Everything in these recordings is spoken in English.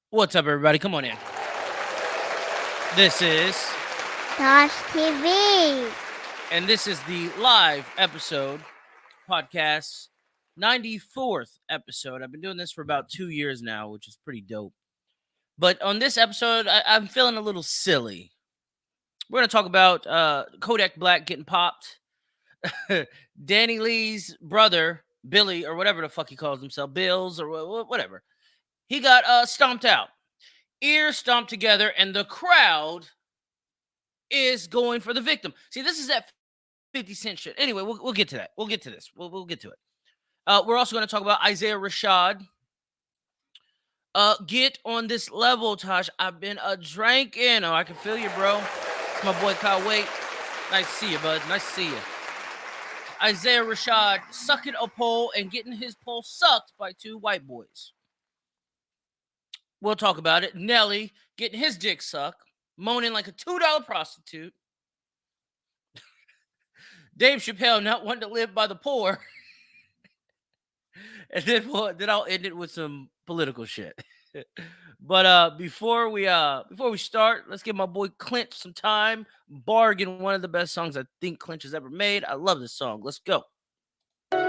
What's up, everybody? Come on in. This is, Tosh TV. and this is the live episode, podcast 94th episode. I've been doing this for about 2 years now, which is pretty dope. But on this episode, I'm feeling a little silly. We're going to talk about Kodak Black getting popped, Danny Lee's brother, Billy, or whatever the fuck he calls himself, Bills, or whatever. He got stomped out, ears stomped together, and the crowd is going for the victim. See, this is that 50 Cent shit. Anyway, we'll get to that. We'll get to this. We'll get to it. We're also going to talk about Isiah Rashad. Get on this level, Tosh. I've been drinking. Oh, I can feel you, bro. It's my boy Kyle Wait. Nice to see you, bud. Nice to see you. Isiah Rashad sucking a pole and getting his pole sucked by two white boys. We'll talk about it. Nelly getting his dick sucked, moaning like a $2 prostitute. Dave Chapelle not wanting to live by the poor. And then I'll end it with some political shit. But before we start, let's give my boy Clinch some time. Bargain, one of the best songs I think Clinch has ever made. I love this song. Let's go. We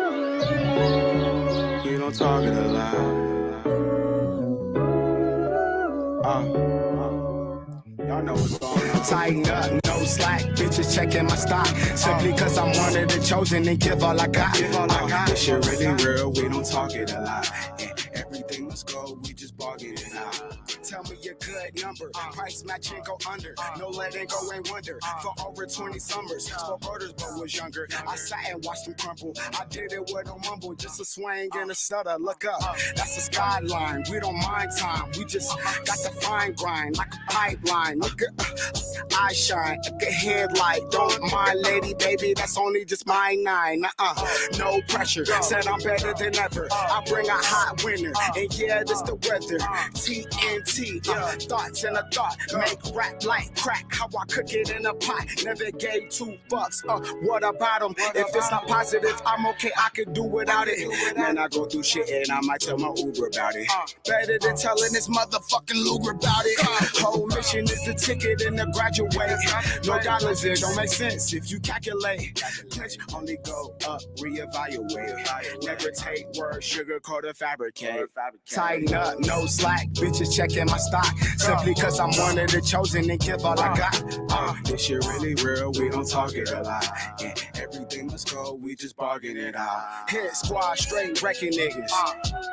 don't talk it aloud. Y'all know what's going on. Tighten up, no slack, bitches checking my stock. Simply cause I'm one of the chosen and give all I got. This shit really real, we don't talk it a lot. And everything must go, we just bargain it out. Tell me a good number, price matching go under. No letting go and wonder. For over 20 summers, spoke orders but was younger. I sat and watched them crumble. I did it with a mumble, just a swing and a stutter. Look up, that's the skyline. We don't mind time, we just got the fine grind like a pipeline. Nigga, I shine, like a headlight. Don't mind, lady, baby, that's only just my 9. No pressure, said I'm better than ever. I bring a hot winter, and yeah, this the weather. TNT, thoughts in a thought, make rap like crack. How I cook it in a pot, never gave 2 fucks. What about them? If it's not positive, I'm okay, I can do without it. Man, I go through shit and I might tell my Uber about it. Better than telling this motherfucking Luger about it. Whole mission is the ticket and the graduate. No dollars, it don't make sense if you calculate. Clinch only go up, reevaluate. Never take words, sugarcoat or fabricate. Tighten up, no slack, bitches checking my stock. Simply cause I'm one of the chosen and give all I got. This shit really real, we don't talk it a lot. And everything must go, we just bargain it out. Hit squad straight wrecking niggas.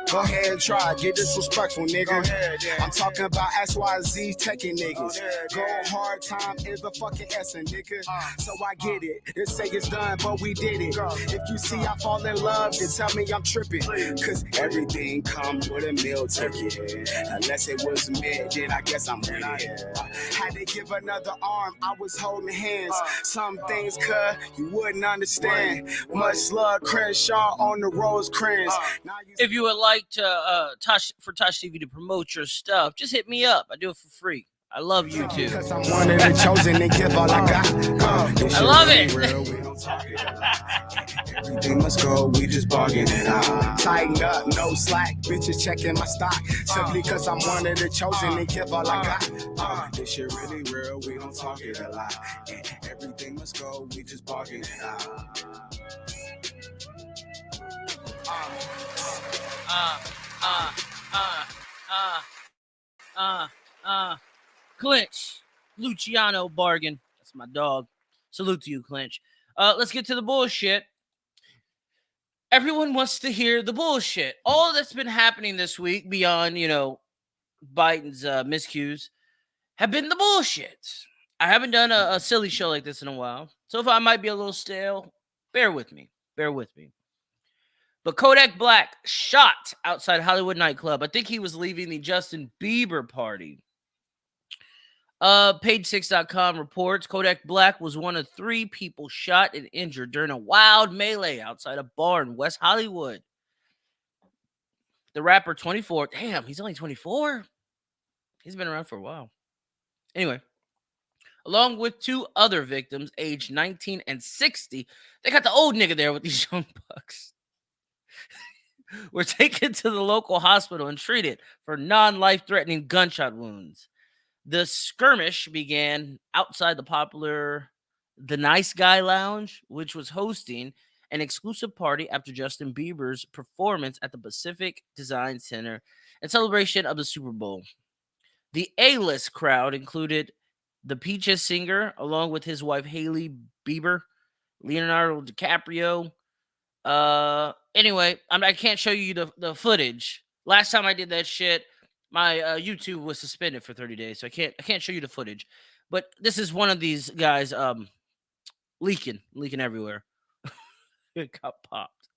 Go ahead and try, get disrespectful, nigga. I'm talking about SYZ taking niggas. Go hard time is a fucking essence, nigga. So I get it. They say it's done, but we did it. If you see I fall in love, then tell me I'm tripping. Cause everything comes with a meal ticket. Unless it was meant, then I guess I'm with it. Had to give another arm, I was holding hands. Some things, cuz, you wouldn't understand. Much love, Crenshaw on the Rosecrans. If you would like to Tosh TV to promote your stuff, just hit me up. I do it for free. I love you too. Cause I'm one of the chosen and give all I got. I love it. Real, we don't talk it a lot. Everything must go, we just bargain it out. Tighten up, no slack, bitches checking my stock. Simply cause I'm one of the chosen and give all I got. This shit really real, we don't talk it a lot. And everything must go, we just bargain it out. Clinch, Luciano Bargain. That's my dog. Salute to you, Clinch. Let's get to the bullshit. Everyone wants to hear the bullshit. All that's been happening this week beyond, Biden's miscues have been the bullshit. I haven't done a silly show like this in a while. So if I might be a little stale, bear with me. Bear with me. But Kodak Black shot outside Hollywood nightclub. I think he was leaving the Justin Bieber party. Page6.com reports Kodak Black was one of 3 people shot and injured during a wild melee outside a bar in West Hollywood. The rapper, 24. Damn, he's only 24? He's been around for a while. Anyway, along with 2 other victims, aged 19 and 60, they got the old nigga there with these young bucks. were taken to the local hospital and treated for non-life-threatening gunshot wounds. The skirmish began outside the popular The Nice Guy Lounge, which was hosting an exclusive party after Justin Bieber's performance at the Pacific Design Center in celebration of the Super Bowl. The A-list crowd included the Peaches singer, along with his wife Hailey Bieber, Leonardo DiCaprio. Anyway, I can't show you the footage. Last time I did that shit, my YouTube was suspended for 30 days, so I can't show you the footage. But this is one of these guys leaking everywhere. It got popped.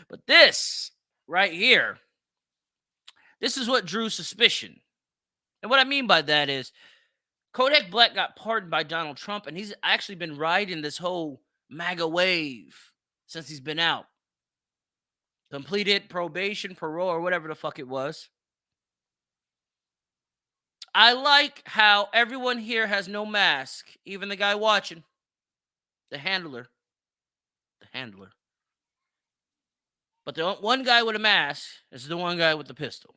But this right here, this is what drew suspicion. And what I mean by that is Kodak Black got pardoned by Donald Trump, and he's actually been riding this whole MAGA wave since he's been out. Completed probation, parole, or whatever the fuck it was. I like how everyone here has no mask, even the guy watching. The handler. But the one guy with a mask is the one guy with the pistol.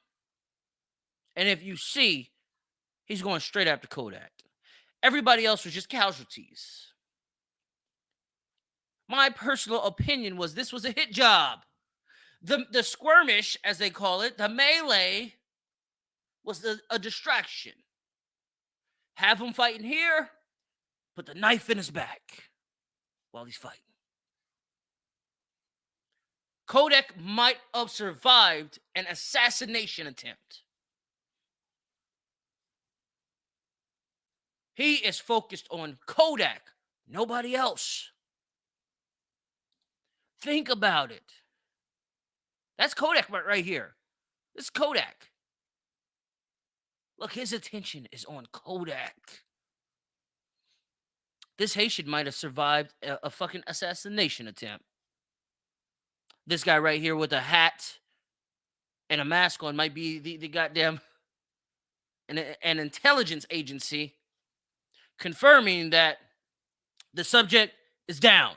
And if you see, he's going straight after Kodak. Everybody else was just casualties. My personal opinion was this was a hit job. The skirmish, as they call it, the melee, was a distraction. Have him fighting here, put the knife in his back while he's fighting. Kodak might have survived an assassination attempt. He is focused on Kodak, nobody else. Think about it. That's Kodak right here. This is Kodak. Look, his attention is on Kodak. This Haitian might have survived a fucking assassination attempt. This guy right here with a hat and a mask on might be the goddamn an intelligence agency confirming that the subject is down.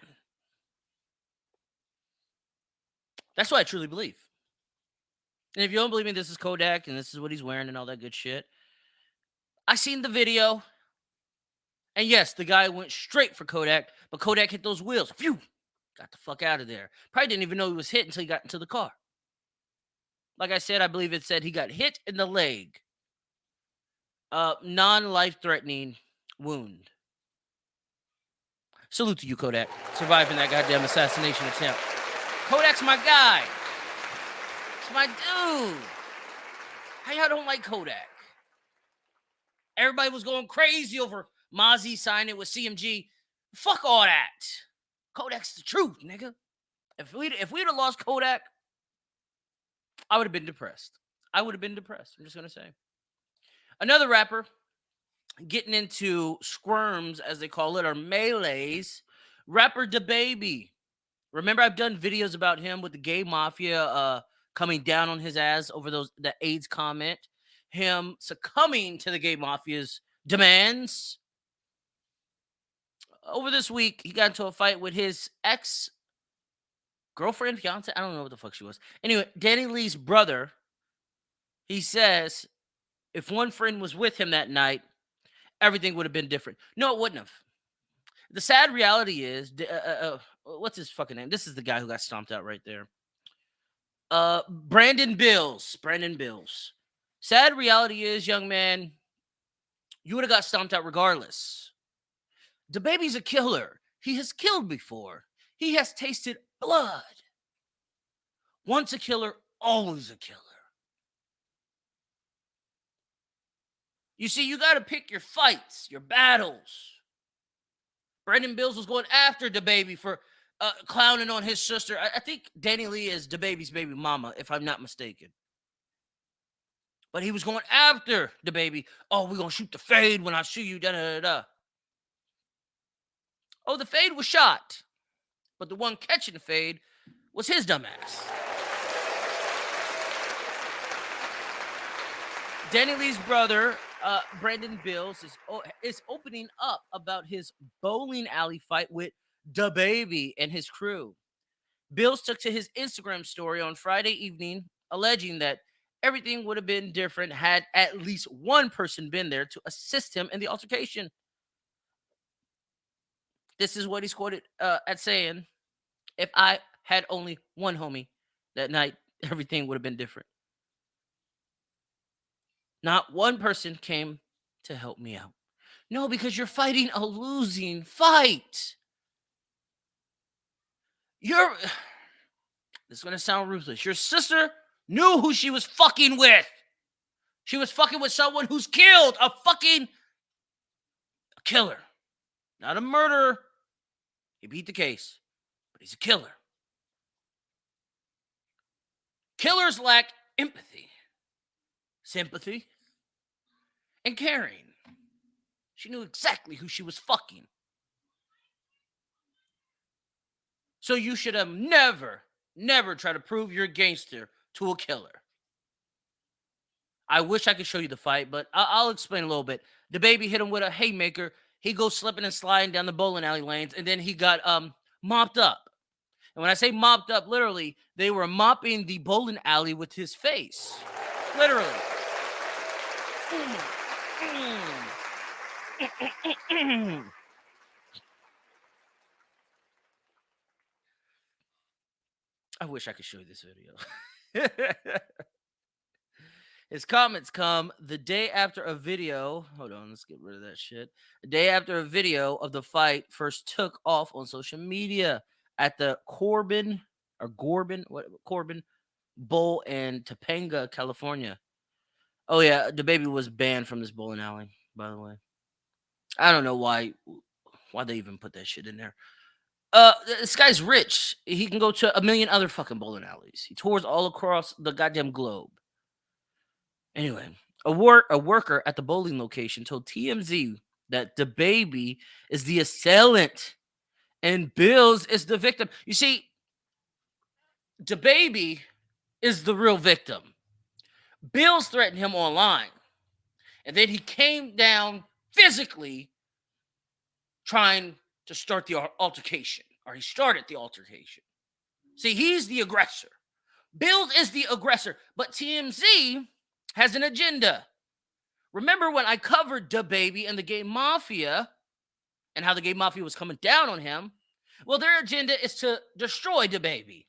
That's what I truly believe. And if you don't believe me, this is Kodak and this is what he's wearing and all that good shit. I seen the video. And yes, the guy went straight for Kodak, but Kodak hit those wheels. Phew! Got the fuck out of there. Probably didn't even know he was hit until he got into the car. Like I said, I believe it said he got hit in the leg. Non-life-threatening wound. Salute to you, Kodak. Surviving that goddamn assassination attempt. Kodak's my guy. It's my dude. How y'all don't like Kodak? Everybody was going crazy over Mozzie signing with CMG. Fuck all that. Kodak's the truth, nigga. If we'd have lost Kodak, I would have been depressed. I'm just going to say. Another rapper getting into squirms, as they call it, or melees. Rapper DaBaby. Remember, I've done videos about him with the gay mafia coming down on his ass over the AIDS comment. Him succumbing to the gay mafia's demands. Over this week, he got into a fight with his ex-girlfriend, fiance. I don't know what the fuck she was. Anyway, Danny Lee's brother, he says if one friend was with him that night, everything would have been different. No, it wouldn't have. The sad reality is, what's his fucking name? This is the guy who got stomped out right there. Brandon Bills. Sad reality is, young man, you would have got stomped out regardless. DaBaby's a killer. He has killed before. He has tasted blood. Once a killer, always a killer. You see, you got to pick your fights, your battles. Brandon Bills was going after DaBaby for clowning on his sister. I think Danny Lee is DaBaby's baby mama, if I'm not mistaken. But he was going after DaBaby. Oh, we're going to shoot the fade when I shoot you, da-da-da-da. Oh, the fade was shot. But the one catching the fade was his dumbass. Danny Lee's brother, Brandon Bills, is opening up about his bowling alley fight with DaBaby and his crew. Bills took to his Instagram story on Friday evening, alleging that everything would have been different had at least one person been there to assist him in the altercation. This is what he's quoted at saying, "If I had only one homie that night, everything would have been different. Not one person came to help me out." No, because you're fighting a losing fight. You're This is going to sound ruthless. Your sister knew who she was fucking with. She was fucking with someone who's killed a killer. Not a murderer. He beat the case, but he's a killer. Killers lack empathy, sympathy, and caring. She knew exactly who she was fucking. So you should have never tried to prove you're a gangster to a killer. I wish I could show you the fight, but I'll explain a little bit. The baby hit him with a haymaker. He goes slipping and sliding down the bowling alley lanes, and then he got mopped up. And when I say mopped up, literally, they were mopping the bowling alley with his face. Literally. I wish I could show you this video. His comments come the day after a video. Hold on, let's get rid of that shit. The day after a video of the fight first took off on social media at the Corbin Bowl in Topanga, California. Oh yeah, the baby was banned from this bowling alley, by the way. I don't know why they even put that shit in there. This guy's rich. He can go to a million other fucking bowling alleys. He tours all across the goddamn globe. Anyway, a worker at the bowling location told TMZ that the baby is the assailant and Bills is the victim. You see, the baby is the real victim. Bills threatened him online, and then he came down physically trying to start the altercation, or he started the altercation. See, he's the aggressor. Bills is the aggressor, but TMZ has an agenda. Remember when I covered DaBaby and the Gay Mafia and how the Gay Mafia was coming down on him? Well, their agenda is to destroy DaBaby.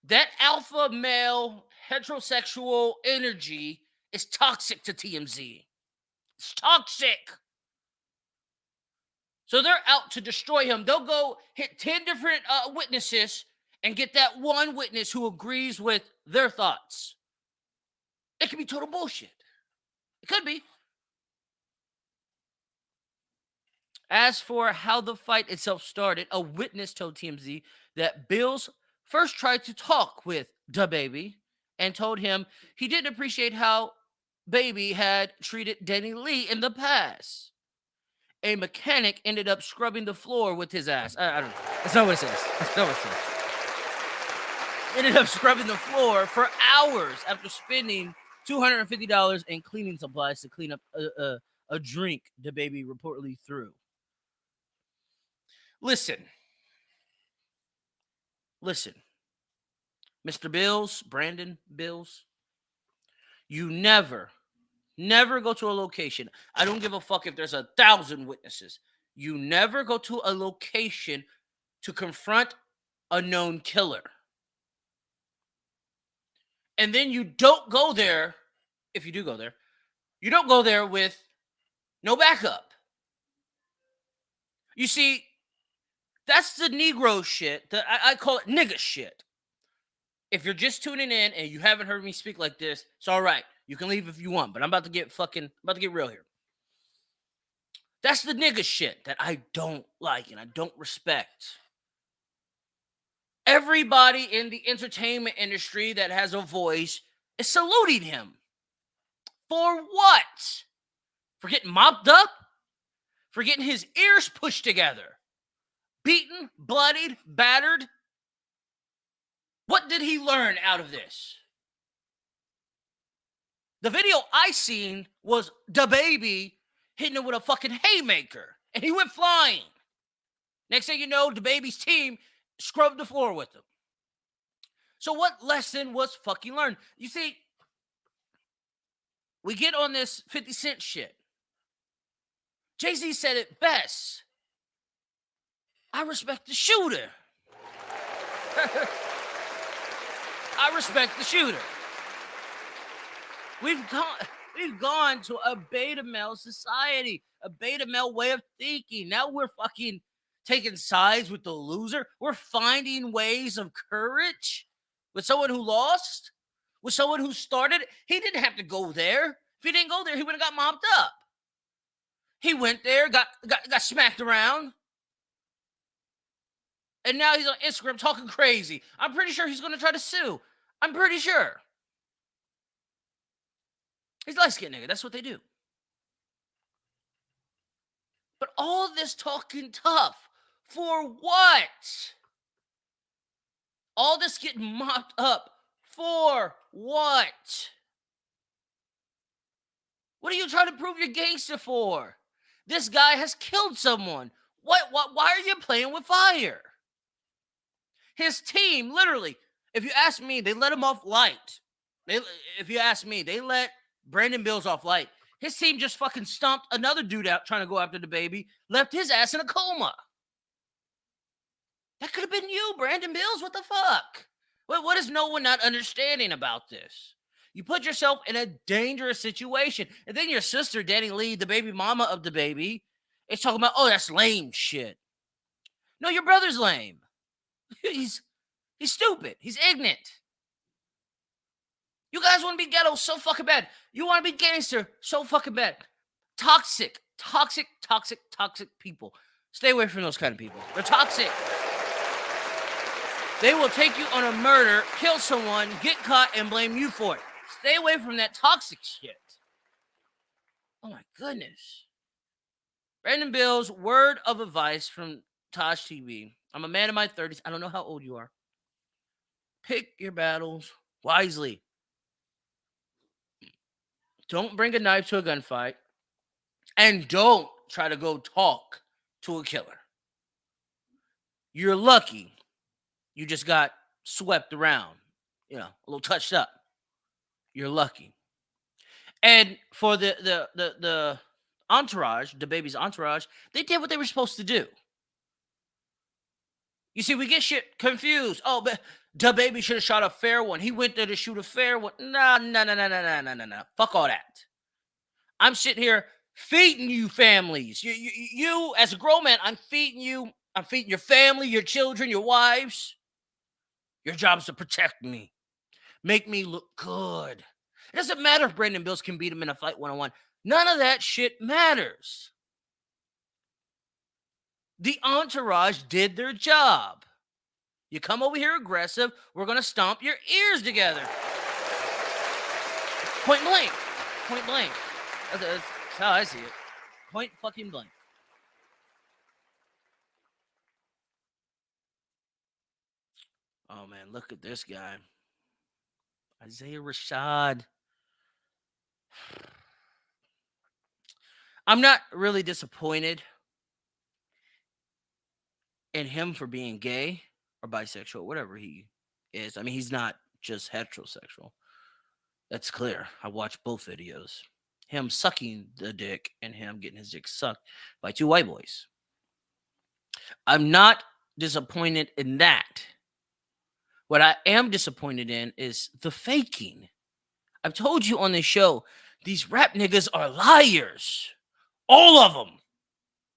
That alpha male heterosexual energy is toxic to TMZ. It's toxic. So they're out to destroy him. They'll go hit 10 different witnesses and get that one witness who agrees with their thoughts. It could be total bullshit. It could be. As for how the fight itself started, a witness told TMZ that Bills first tried to talk with DaBaby and told him he didn't appreciate how Baby had treated Danny Lee in the past. A mechanic ended up scrubbing the floor with his ass. I don't know. That's not what it says. That's not what it says. Ended up scrubbing the floor for hours after spending $250 in cleaning supplies to clean up a drink DaBaby reportedly threw. Listen, Mr. Bills, Brandon Bills, you never go to a location. I don't give a fuck if there's 1,000 witnesses. You never go to a location to confront a known killer. And then you don't go there, if you do go there, you don't go there with no backup. You see, that's the Negro shit. I call it nigga shit. If you're just tuning in and you haven't heard me speak like this, it's all right. You can leave if you want, but I'm about to get real here. That's the nigga shit that I don't like and I don't respect. Everybody in the entertainment industry that has a voice is saluting him. For what? For getting mopped up? For getting his ears pushed together? Beaten, bloodied, battered? What did he learn out of this? The video I seen was DaBaby hitting him with a fucking haymaker, and he went flying. Next thing you know, DaBaby's team scrubbed the floor with them. So what lesson was fucking learned? You see, we get on this 50 Cent shit. Jay-Z said it best. I respect the shooter. I respect the shooter. We've gone to a beta male society, a beta male way of thinking. Now we're fucking taking sides with the loser. We're finding ways of courage with someone who lost, with someone who started. He didn't have to go there. If he didn't go there, he would have got mopped up. He went there, got smacked around. And now he's on Instagram talking crazy. I'm pretty sure he's going to try to sue. I'm pretty sure. He's a light-skinned nigga. That's what they do. But all this talking tough, for what? All this getting mopped up, for what? What are you trying to prove you're gangster for? This guy has killed someone. Why are you playing with fire? His team, literally, if you ask me, they let him off light. If you ask me, they let Brandon Bills off light. His team just fucking stomped another dude out trying to go after the baby, left his ass in a coma. That could have been you, Brandon Bills. What the fuck? What is no one not understanding about this? You put yourself in a dangerous situation. And then your sister, Danny Lee, the baby mama of the baby, is talking about, oh, that's lame shit. No, your brother's lame. He's stupid. He's ignorant. You guys want to be ghetto so fucking bad. You want to be gangster so fucking bad. Toxic people. Stay away from those kind of people. They're toxic. They will take you on a murder, kill someone, get caught, and blame you for it. Stay away from that toxic shit. Oh my goodness. Brandon Bills, word of advice from Tosh TV. I'm a man in my 30s. I don't know how old you are. Pick your battles wisely. Don't bring a knife to a gunfight. And don't try to go talk to a killer. You're lucky you just got swept around, a little touched up. You're lucky. And for the entourage, the baby's entourage, they did what they were supposed to do. You see, we get shit confused. Oh, but the baby should have shot a fair one. He went there to shoot a fair one. No. Fuck all that. I'm sitting here feeding you families. You as a grown man, I'm feeding you. I'm feeding your family, your children, your wives. Your job is to protect me. Make me look good. It doesn't matter if Brandon Bills can beat him in a fight one-on-one. None of that shit matters. The entourage did their job. You come over here aggressive, we're going to stomp your ears together. Point blank. Point blank. That's how I see it. Point fucking blank. Oh, man, look at this guy. Isiah Rashad. I'm not really disappointed in him for being gay or bisexual, whatever he is. I mean, he's not just heterosexual. That's clear. I watched both videos. Him sucking the dick and him getting his dick sucked by two white boys. I'm not disappointed in that. What I am disappointed in is the faking. I've told you on this show, these rap niggas are liars. All of them.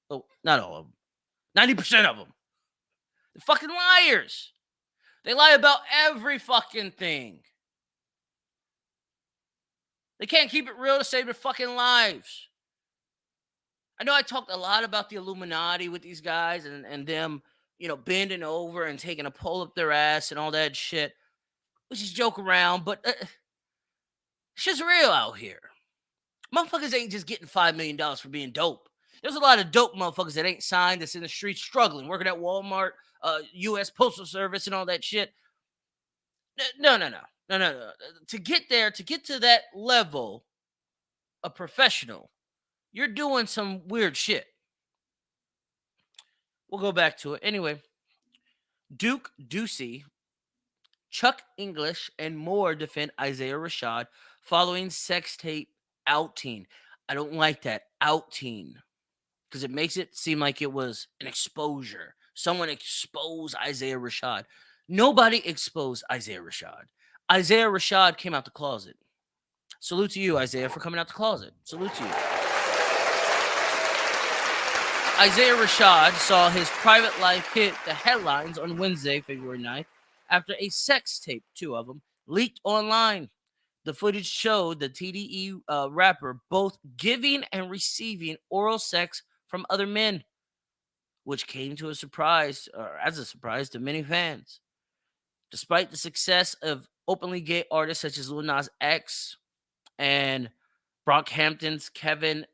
Oh, not all of them. 90% of them. They're fucking liars. They lie about every fucking thing. They can't keep it real to save their fucking lives. I know I talked a lot about the Illuminati with these guys and them, bending over and taking a pull up their ass and all that shit. We just joke around, but it's just real out here. Motherfuckers ain't just getting $5 million for being dope. There's a lot of dope motherfuckers that ain't signed, that's in the streets struggling, working at Walmart, U.S. Postal Service, and all that shit. No. To get there, to get to that level of professional, you're doing some weird shit. We'll go back to it. Anyway, Duke Ducey, Chuck English, and more defend Isiah Rashad following sex tape outing. I don't like that outing because it makes it seem like it was an exposure. Someone exposed Isiah Rashad. Nobody exposed Isiah Rashad. Isiah Rashad came out the closet. Salute to you, Isiah, for coming out the closet. Salute to you. Isiah Rashad saw his private life hit the headlines on Wednesday, February 9th, after a sex tape, two of them, leaked online. The footage showed the TDE rapper both giving and receiving oral sex from other men, which came to a surprise, or as a surprise to many fans. Despite the success of openly gay artists such as Lil Nas X and Brockhampton's Kevin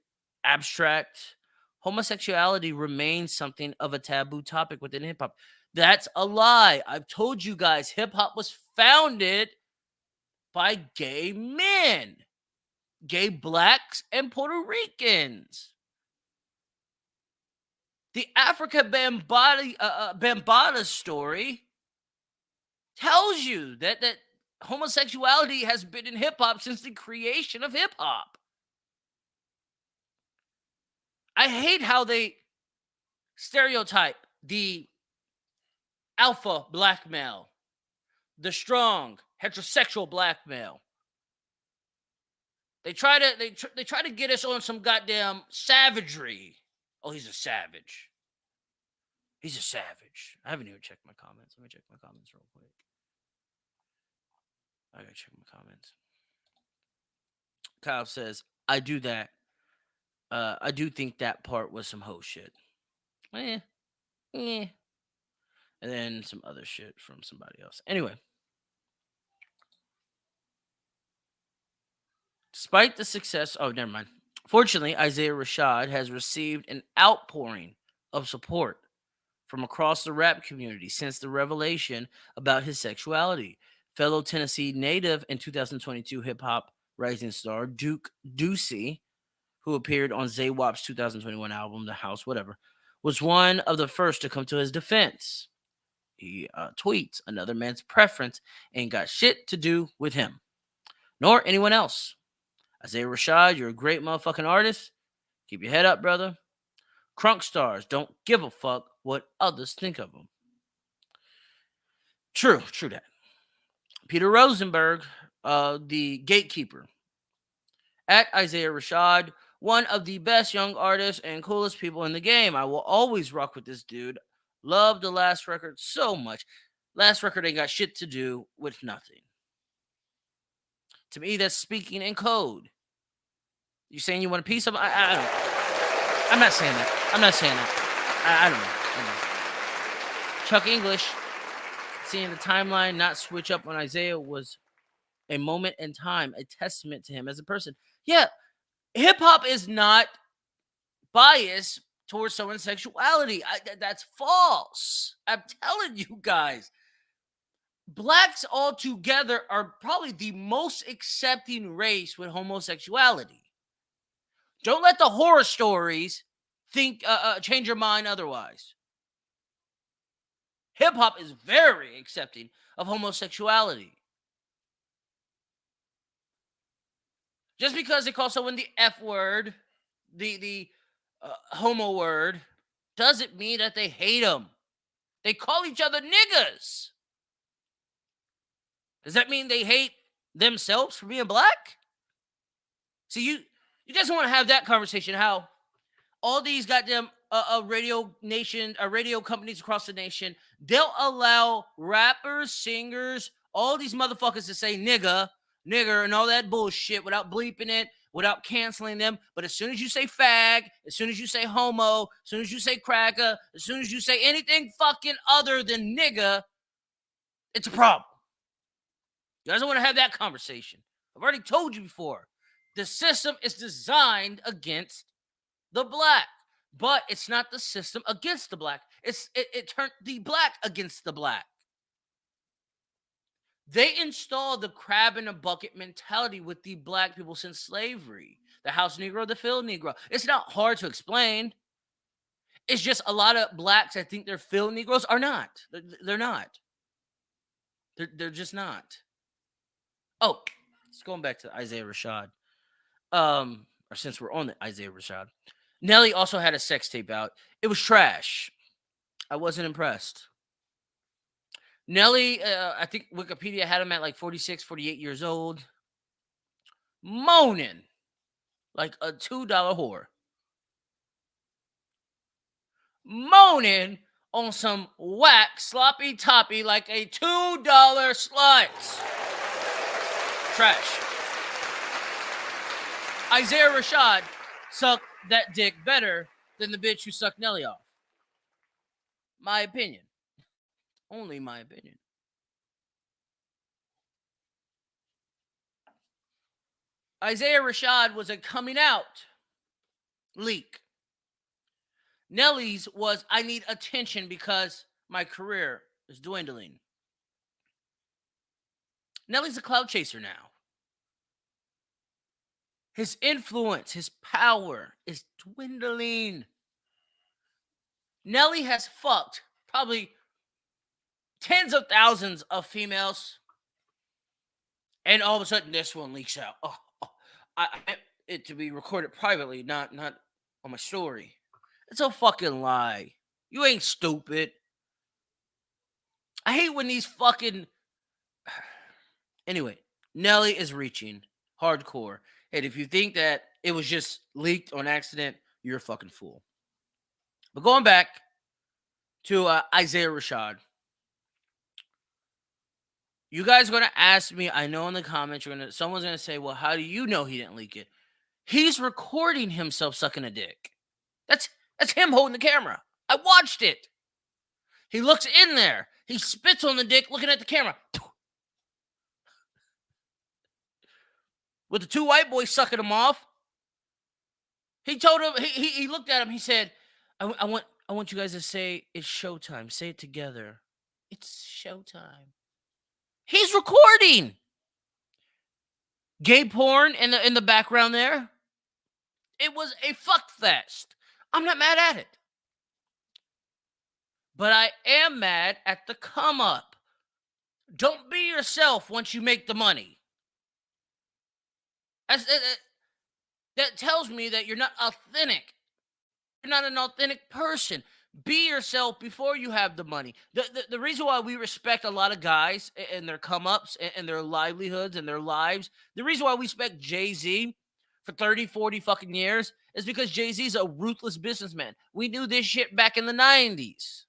Abstract, homosexuality remains something of a taboo topic within hip hop. That's a lie. I've told you guys, hip hop was founded by gay men, gay blacks and Puerto Ricans. The Africa Bambaataa story tells you that homosexuality has been in hip hop since the creation of hip hop. I hate how they stereotype the alpha black male, the strong heterosexual black male. They try to get us on some goddamn savagery. Oh, he's a savage. He's a savage. I haven't even checked my comments. Let me check my comments real quick. I gotta check my comments. Kyle says, I do that. I do think that part was some hoe shit. Yeah. And then some other shit from somebody else. Anyway. Despite the success, never mind. Fortunately, Isiah Rashad has received an outpouring of support from across the rap community since the revelation about his sexuality. Fellow Tennessee native and 2022 hip-hop rising star Duke Ducey, who appeared on Zaywap's 2021 album, The House, whatever, was one of the first to come to his defense. He tweets, another man's preference ain't got shit to do with him, nor anyone else. Isiah Rashad, you're a great motherfucking artist. Keep your head up, brother. Crunk stars don't give a fuck what others think of them. True that. Peter Rosenberg, the gatekeeper, at Isiah Rashad, one of the best young artists and coolest people in the game. I will always rock with this dude. Love the last record so much. Last record ain't got shit to do with nothing. To me, that's speaking in code. You saying you want a piece of? I don't. I'm not saying that. I don't know. Chuck English, seeing the timeline not switch up on Isiah was a moment in time, a testament to him as a person. Yeah, hip hop is not biased towards someone's sexuality. That's false. I'm telling you guys. Blacks altogether are probably the most accepting race with homosexuality. Don't let the horror stories change your mind otherwise. Hip hop is very accepting of homosexuality. Just because they call someone the F word, the homo word, doesn't mean that they hate them. They call each other niggas. Does that mean they hate themselves for being black? See, you guys want to have that conversation, how all these goddamn radio companies across the nation, they'll allow rappers, singers, all these motherfuckers to say nigger, and all that bullshit without bleeping it, without canceling them. But as soon as you say fag, as soon as you say homo, as soon as you say cracker, as soon as you say anything fucking other than nigger, it's a problem. You guys don't want to have that conversation. I've already told you before. The system is designed against the black, but it's not the system against the black. It turned the black against the black. They installed the crab in a bucket mentality with the black people since slavery. The house Negro, the field Negro. It's not hard to explain. It's just a lot of blacks that think they're Phil Negroes are not. They're not. They're just not. Oh, it's going back to Isiah Rashad. Or since we're on the Isiah Rashad, Nelly also had a sex tape out. It was trash. I wasn't impressed. Nelly, I think Wikipedia had him at like 46, 48 years old, moaning like a $2 whore. Moaning on some whack sloppy toppy like a $2 slut. Trash. Isiah Rashad sucked that dick better than the bitch who sucked Nelly off. My opinion. Only my opinion. Isiah Rashad was a coming out leak. Nelly's was, I need attention because my career is dwindling. Nelly's a cloud chaser now. His influence, his power is dwindling. Nelly has fucked probably tens of thousands of females, and all of a sudden this one leaks out. I it to be recorded privately, not on my story. It's a fucking lie. You ain't stupid. I hate when these fucking... Anyway, Nelly is reaching hardcore. And if you think that it was just leaked on accident, you're a fucking fool. But going back to Isiah Rashad. You guys are going to ask me, I know in the comments, someone's going to say, well, how do you know he didn't leak it? He's recording himself sucking a dick. That's him holding the camera. I watched it. He looks in there. He spits on the dick looking at the camera. With the two white boys sucking him off. He told him, he looked at him, he said, I want you guys to say it's showtime. Say it together. It's showtime. He's recording. Gay porn in the background there. It was a fuck fest. I'm not mad at it. But I am mad at the come up. Don't be yourself once you make the money. That tells me that you're not authentic. You're not an authentic person. Be yourself before you have the money. The reason why we respect a lot of guys and their come-ups and their livelihoods and their lives, the reason why we respect Jay-Z for 30, 40 fucking years is because Jay-Z's a ruthless businessman. We knew this shit back in the 90s.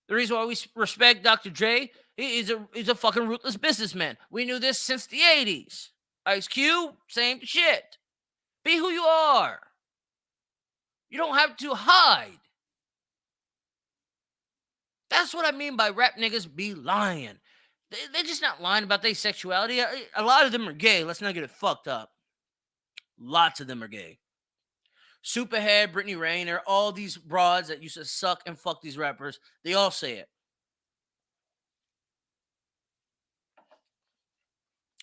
The reason why we respect Dr. Dre, he's a fucking ruthless businessman. We knew this since the 80s. Ice Cube, same shit. Be who you are. You don't have to hide. That's what I mean by rap niggas be lying. They're just not lying about their sexuality. A lot of them are gay. Let's not get it fucked up. Lots of them are gay. Superhead, Brittany Rayner, all these broads that used to suck and fuck these rappers, they all say it.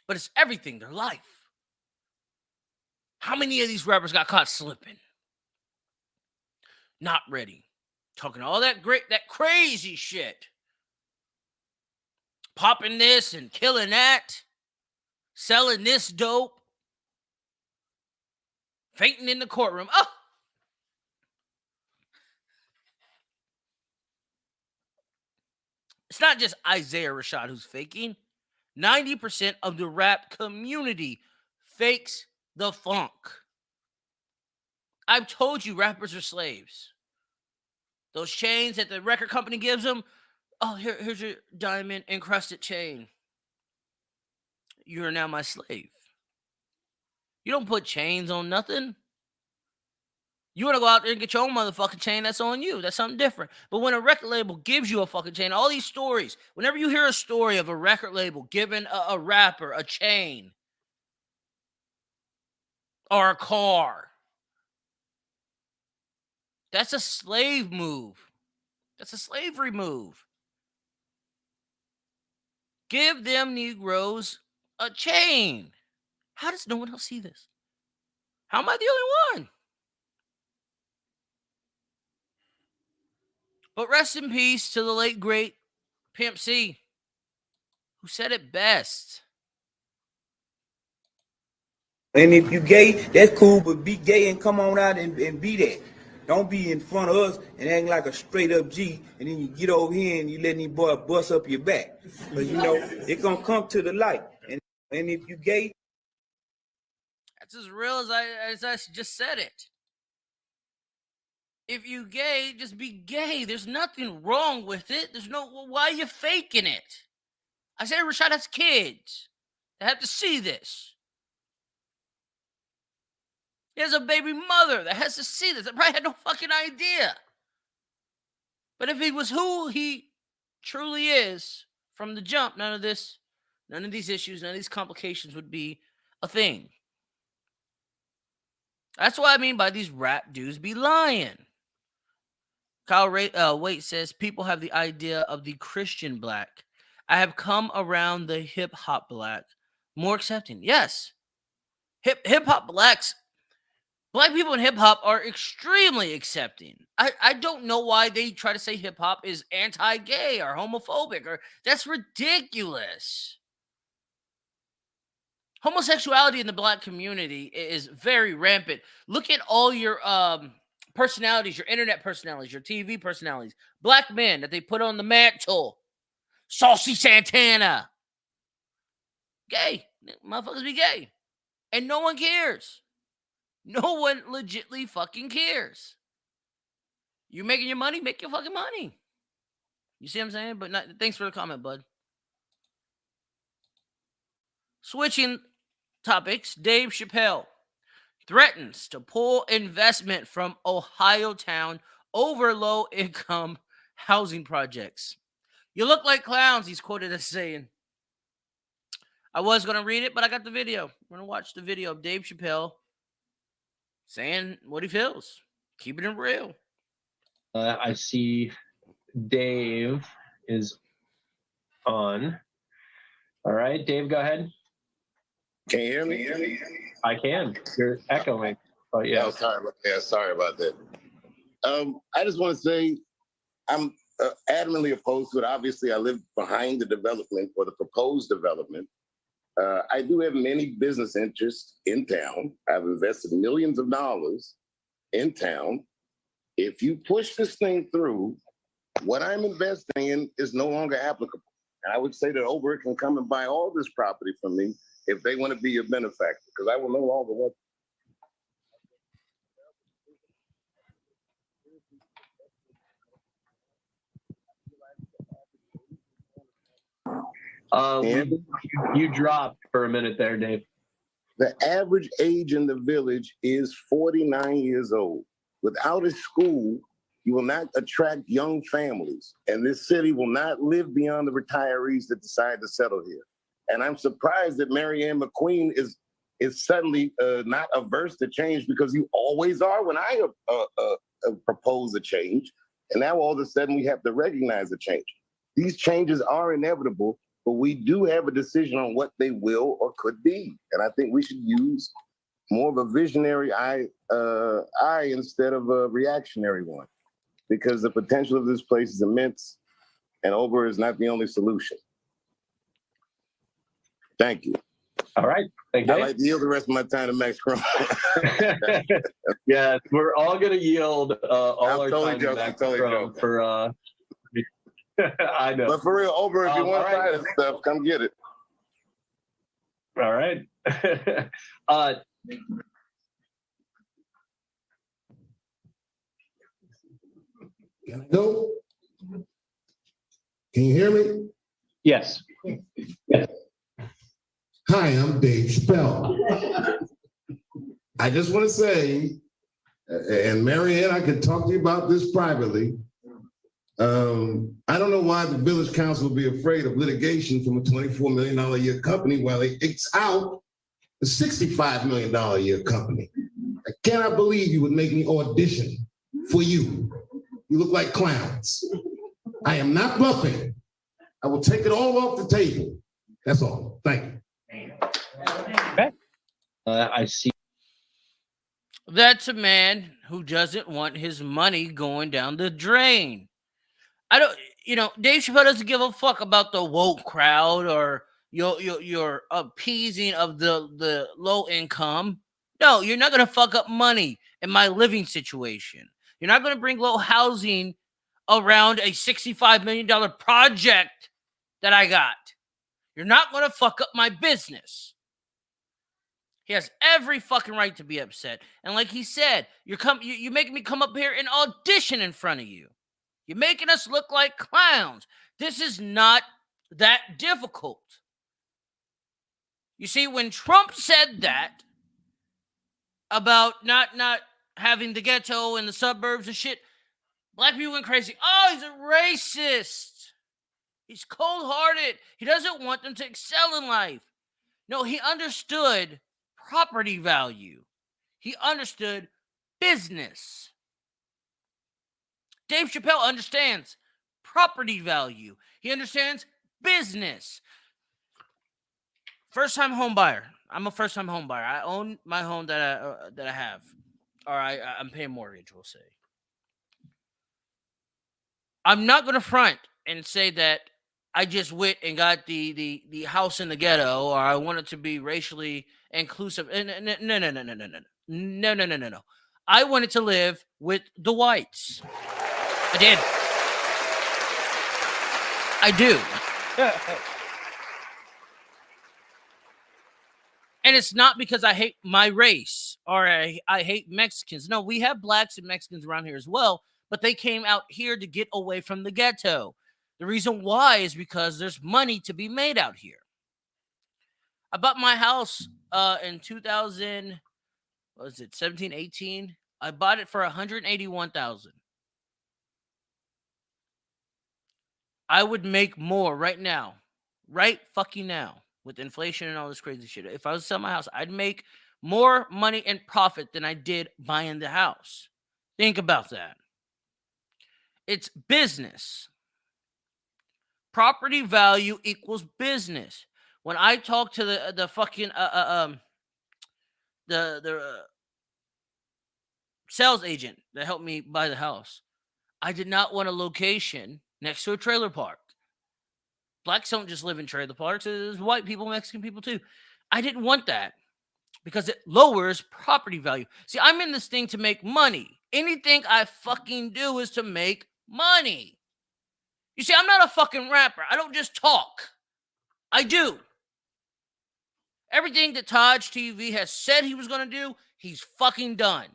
But it's everything, their life. How many of these rappers got caught slipping? Not ready. Talking all that crazy shit. Popping this and killing that. Selling this dope. Fainting in the courtroom. Oh! It's not just Isiah Rashad who's faking. 90% of the rap community fakes the funk. I've told you rappers are slaves. Those chains that the record company gives them. Oh, here's your diamond encrusted chain. You are now my slave. You don't put chains on nothing. You want to go out there and get your own motherfucking chain, that's on you. That's something different. But when a record label gives you a fucking chain, all these stories, whenever you hear a story of a record label giving a rapper a chain or a car, that's a slave move. That's a slavery move. Give them Negroes a chain. How does no one else see this? How am I the only one? But rest in peace to the late, great Pimp C, who said it best. And if you gay, that's cool, but be gay and come on out and be that. Don't be in front of us and acting like a straight up G, and then you get over here and you let these boy bust up your back. Because, you know, it's going to come to the light. And if you gay, that's as real as I just said it. If you gay, just be gay. There's nothing wrong with it. Why are you faking it? Isiah Rashad has kids. They have to see this. He has a baby mother that has to see this. That probably had no fucking idea. But if he was who he truly is from the jump, none of these issues, none of these complications would be a thing. That's what I mean by these rap dudes be lying. Kyle Waite says, people have the idea of the Christian black. I have come around the hip-hop black. More accepting. Yes. Hip-hop black people in hip-hop are extremely accepting. I don't know why they try to say hip-hop is anti-gay or homophobic. That's ridiculous. Homosexuality in the black community is very rampant. Look at all your personalities, your internet personalities, your TV personalities. Black men that they put on the mantle. Saucy Santana. Gay. Motherfuckers be gay. And no one cares. No one legitly fucking cares. You making your money? Make your fucking money. You see what I'm saying? But thanks for the comment, bud. Switching topics, Dave Chapelle threatens to pull investment from Ohio town over low-income housing projects. You look like clowns, he's quoted as saying. I was going to read it, but I got the video. We're going to watch the video of Dave Chapelle saying what he feels. Keeping it real. I see Dave is on. All right, Dave, go ahead. Can you hear me? I can. You're echoing. Oh, yeah. Oh, sorry about that. I just want to say I'm adamantly opposed to it. Obviously, I live behind the development or the proposed development. I do have many business interests in town. I've invested millions of dollars in town. If you push this thing through, what I'm investing in is no longer applicable. And I would say that Oberg can come and buy all this property from me if they want to be a benefactor, because I will no longer want. You dropped for a minute there, Dave. The average age in the village is 49 years old. Without a school, you will not attract young families, and this city will not live beyond the retirees that decide to settle here. And I'm surprised that Mary Ann McQueen is suddenly not averse to change, because you always are when I propose a change. And now all of a sudden we have to recognize the change. These changes are inevitable, but we do have a decision on what they will or could be. And I think we should use more of a visionary eye instead of a reactionary one, because the potential of this place is immense, and Oberg is not the only solution. Thank you. All right. Thank you. I'd like to yield the rest of my time to Max Crumb. Yeah, we're all going to yield all our time to Max Crumb for... I know. But for real, Oberg, if you want to try this stuff, come get it. All right. Can I go? Can you hear me? Yes. Yes. Hi, I'm Dave Chapelle. I just want to say, and Marianne, I could talk to you about this privately. I don't know why the village council would be afraid of litigation from a $24 million a year company while they X out a $65 million a year company. I cannot believe you would make me audition for you. You look like clowns. I am not bluffing. I will take it all off the table. That's all. Thank you. Okay. I see. That's a man who doesn't want his money going down the drain. I don't, Dave Chappelle doesn't give a fuck about the woke crowd or your appeasing of the low income. No, you're not gonna fuck up money in my living situation. You're not gonna bring low housing around a $65 million project that I got. You're not gonna fuck up my business. He has every fucking right to be upset. And like he said, you're making me come up here and audition in front of you. You're making us look like clowns. This is not that difficult. You see, when Trump said that about not having the ghetto and the suburbs and shit, black people went crazy. Oh, he's a racist. He's cold-hearted. He doesn't want them to excel in life. No, he understood property value. He understood business. Dave Chappelle understands property value. He understands business. First-time home buyer. I'm a first-time home buyer. I own my home that I have, or I'm paying mortgage. We'll say. I'm not going to front and say that I just went and got the house in the ghetto, or I want it to be racially inclusive. No. I wanted to live with the whites. I did. I do. And it's not because I hate my race or I hate Mexicans. No, we have blacks and Mexicans around here as well, but they came out here to get away from the ghetto. The reason why is because there's money to be made out here. I bought my house in 2000, what was it, 17, 18? I bought it for $181,000. I would make more right now, right fucking now, with inflation and all this crazy shit. If I was to sell my house, I'd make more money in profit than I did buying the house. Think about that. It's business. Property value equals business. When I talk to the fucking sales agent that helped me buy the house, I did not want a location next to a trailer park. Blacks don't just live in trailer parks. There's white people, Mexican people too. I didn't want that because it lowers property value. See, I'm in this thing to make money. Anything I fucking do is to make money. You see, I'm not a fucking rapper. I don't just talk. I do. Everything that Taj TV has said he was going to do, he's fucking done.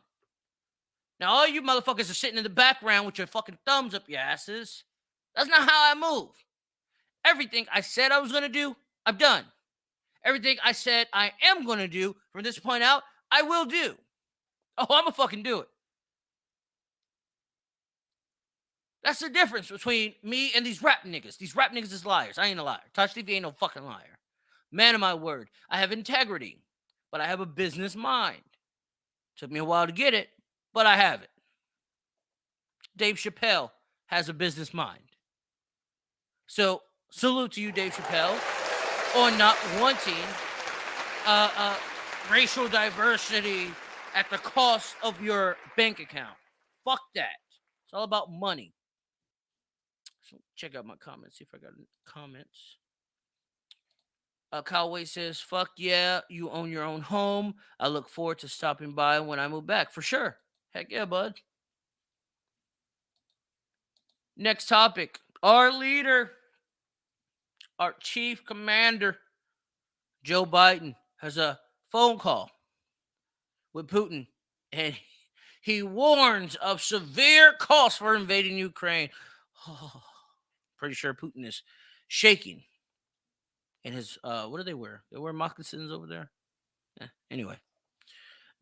Now, all you motherfuckers are sitting in the background with your fucking thumbs up your asses. That's not how I move. Everything I said I was going to do, I've done. Everything I said I am going to do from this point out, I will do. Oh, I'm going to fucking do it. That's the difference between me and these rap niggas. These rap niggas is liars. I ain't a liar. Touch TV ain't no fucking liar. Man of my word. I have integrity, but I have a business mind. Took me a while to get it, but I have it. Dave Chappelle has a business mind. So, salute to you, Dave Chappelle, on not wanting racial diversity at the cost of your bank account. Fuck that. It's all about money. So check out my comments, see if I got any comments. Cowway says, fuck yeah, you own your own home. I look forward to stopping by when I move back. For sure. Heck yeah, bud. Next topic. Our leader, our chief commander, Joe Biden, has a phone call with Putin, and he warns of severe costs for invading Ukraine. Oh, pretty sure Putin is shaking. And his, what do they wear? They wear moccasins over there? Anyway.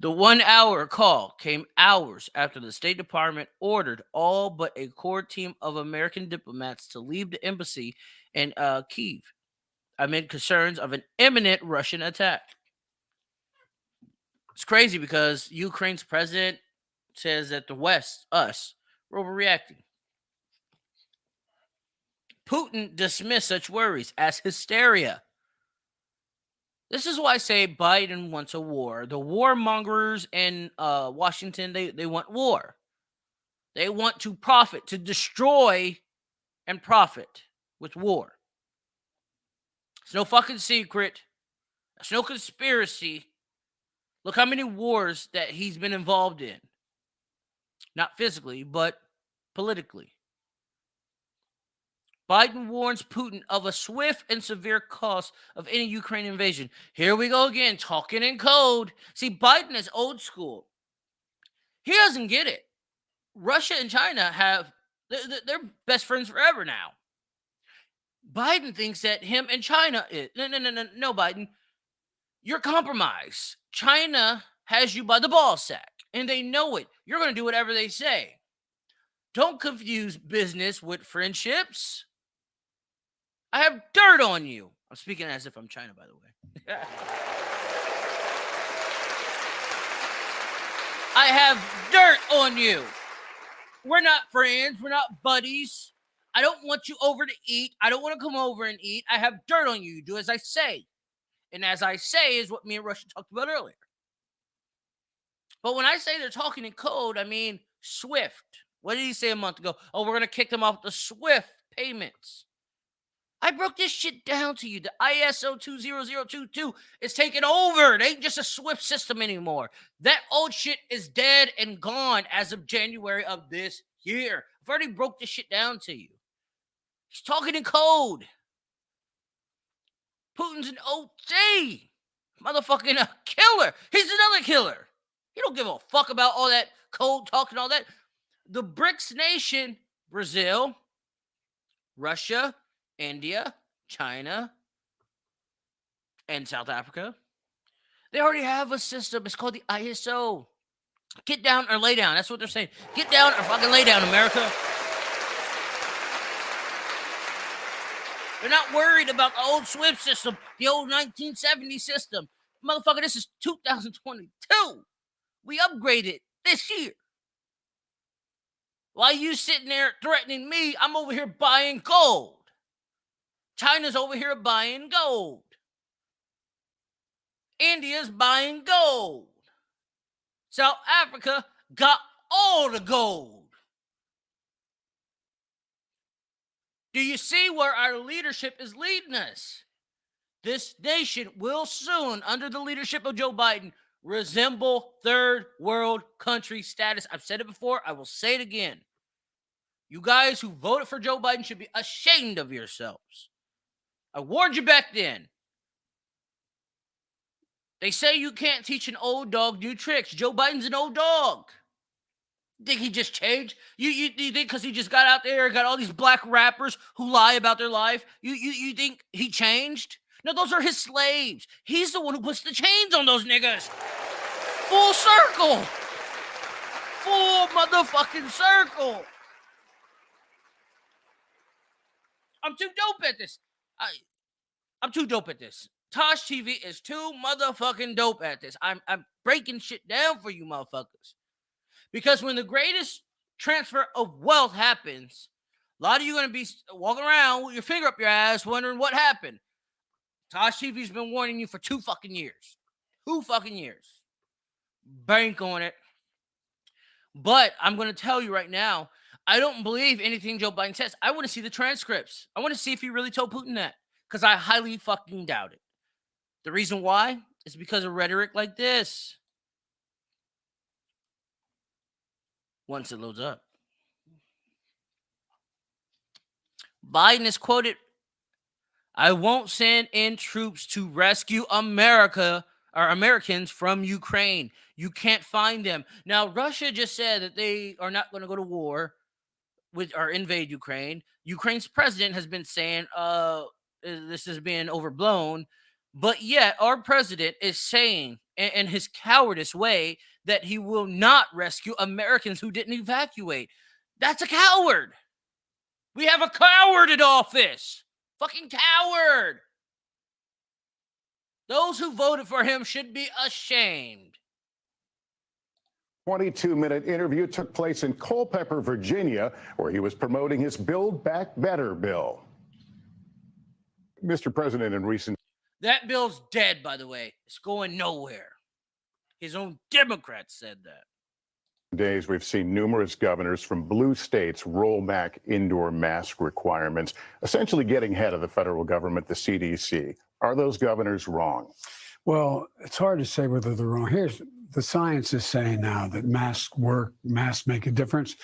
The 1 hour call came hours after the State Department ordered all but a core team of American diplomats to leave the embassy in Kyiv amid concerns of an imminent Russian attack. It's crazy because Ukraine's president says that the West, us, we're overreacting. Putin dismissed such worries as hysteria. This is why I say Biden wants a war. The warmongers in Washington, they want war. They want to profit, to destroy and profit with war. It's no fucking secret. It's no conspiracy. Look how many wars that he's been involved in. Not physically, but politically. Biden warns Putin of a swift and severe cost of any Ukraine invasion. Here we go again, talking in code. See, Biden is old school. He doesn't get it. Russia and China they're best friends forever now. Biden thinks that him and China is. No, Biden. You're compromised. China has you by the ball sack, and they know it. You're going to do whatever they say. Don't confuse business with friendships. I have dirt on you. I'm speaking as if I'm China, by the way. I have dirt on you. We're not friends. We're not buddies. I don't want you over to eat. I don't want to come over and eat. I have dirt on you. You do as I say. And as I say is what me and Russia talked about earlier. But when I say they're talking in code, I mean SWIFT. What did he say a month ago? Oh, we're going to kick them off the SWIFT payments. I broke this shit down to you. The ISO 20022 is taking over. It ain't just a SWIFT system anymore. That old shit is dead and gone as of January of this year. I've already broke this shit down to you. He's talking in code. Putin's an OG. Motherfucking killer. He's another killer. He don't give a fuck about all that code talk and all that. The BRICS nation, Brazil, Russia, India, China, and South Africa, they already have a system. It's called the ISO. Get down or lay down. That's what they're saying. Get down or fucking lay down, America. They're not worried about the old SWIFT system, the old 1970 system. Motherfucker, this is 2022. We upgraded this year. While you sitting there threatening me, I'm over here buying gold. China's over here buying gold. India's buying gold. South Africa got all the gold. Do you see where our leadership is leading us? This nation will soon, under the leadership of Joe Biden, resemble third world country status. I've said it before. I will say it again. You guys who voted for Joe Biden should be ashamed of yourselves. I warned you back then. They say you can't teach an old dog new tricks. Joe Biden's an old dog. You think he just changed? You think because he just got out there and got all these black rappers who lie about their life, you think he changed? No, those are his slaves. He's the one who puts the chains on those niggas. Full circle. Full motherfucking circle. I'm too dope at this. I'm too dope at this. Tosh TV is too motherfucking dope at this. I'm breaking shit down for you motherfuckers. Because when the greatest transfer of wealth happens, a lot of you are going to be walking around with your finger up your ass wondering what happened. Tosh TV's been warning you for 2 fucking years. 2 fucking years. Bank on it. But I'm going to tell you right now, I don't believe anything Joe Biden says. I want to see the transcripts. I want to see if he really told Putin that. Because I highly fucking doubt it. The reason why is because of rhetoric like this. Once it loads up. Biden is quoted, I won't send in troops to rescue America or Americans from Ukraine. You can't find them. Now, Russia just said that they are not going to go to war with or invade Ukraine. Ukraine's president has been saying this is being overblown. But yet our president is saying in his cowardice way that he will not rescue Americans who didn't evacuate. That's a coward. We have a coward in office. Fucking coward. Those who voted for him should be ashamed. 22-minute interview took place in Culpeper, Virginia, where he was promoting his Build Back Better bill. Mr. President, in recent... That bill's dead, by the way. It's going nowhere. His own Democrats said that. days, we've seen numerous governors from blue states roll back indoor mask requirements, essentially getting ahead of the federal government, the CDC. Are those governors wrong? Well, it's hard to say whether they're wrong. Here's the science is saying now that masks work, masks make a difference.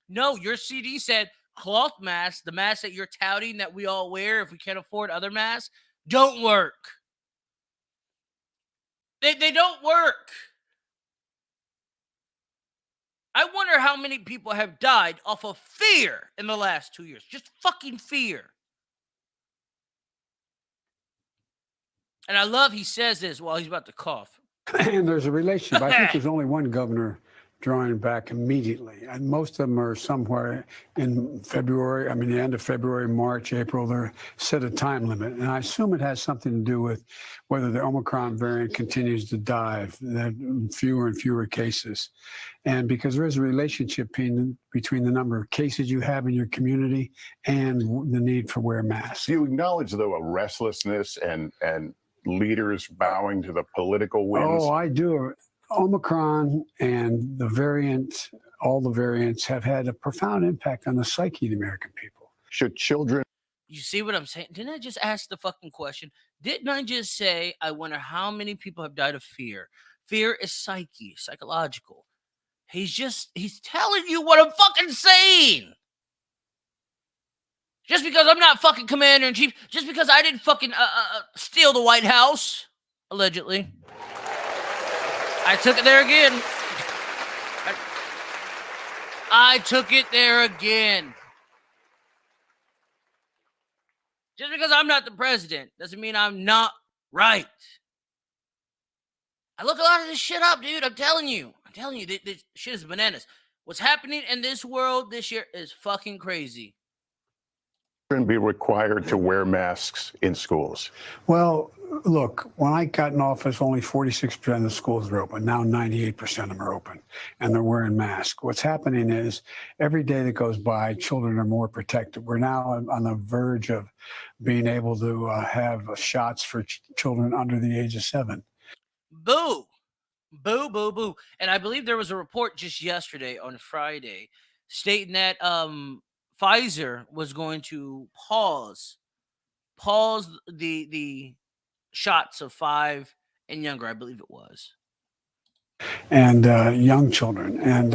No, your CD said cloth masks, the masks that you're touting that we all wear if we can't afford other masks, don't work. They don't work. I wonder how many people have died off of fear in the last 2 years. Just fucking fear. And I love he says this while he's about to cough. And there's a relationship. I think there's only one governor drawing back immediately. And most of them are somewhere in February, the end of February, March, April. They're set a time limit. And I assume it has something to do with whether the Omicron variant continues to dive, that fewer and fewer cases. And because there is a relationship between the number of cases you have in your community and the need for wear masks. Do you acknowledge, though, a restlessness and leaders bowing to the political winds? Oh, I do. Omicron and all the variants have had a profound impact on the psyche of the American people. Should children... You see what I'm saying? Didn't I just ask the fucking question? Didn't I just say, I wonder how many people have died of fear? Fear is psychological. He's telling you what I'm fucking saying. Just because I'm not fucking commander-in-chief, just because I didn't fucking steal the White House, allegedly. I took it there again. I took it there again. Just because I'm not the president doesn't mean I'm not right. I look a lot of this shit up, dude. I'm telling you, this shit is bananas. What's happening in this world this year is fucking crazy. Be required to wear masks in schools? Well, look, when I got in office, only 46% of the schools were open. Now 98% of them are open, and they're wearing masks. What's happening is every day that goes by, children are more protected. We're now on the verge of being able to have shots for children under the age of 7. Boo. Boo, boo, boo. And I believe there was a report just yesterday on Friday stating that Pfizer was going to pause the shots of 5 and younger, I believe it was. And young children. And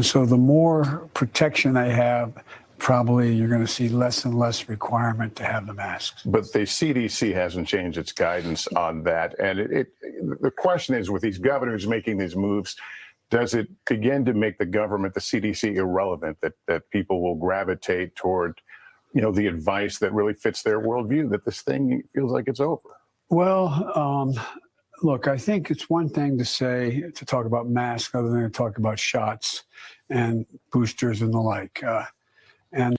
so the more protection they have, probably you're going to see less and less requirement to have the masks. But the CDC hasn't changed its guidance on that. And the question is, with these governors making these moves, does it begin to make the government, the CDC, irrelevant, that people will gravitate toward, the advice that really fits their worldview, that this thing feels like it's over? Well, look, I think it's one thing to talk about masks other than to talk about shots and boosters and the like. And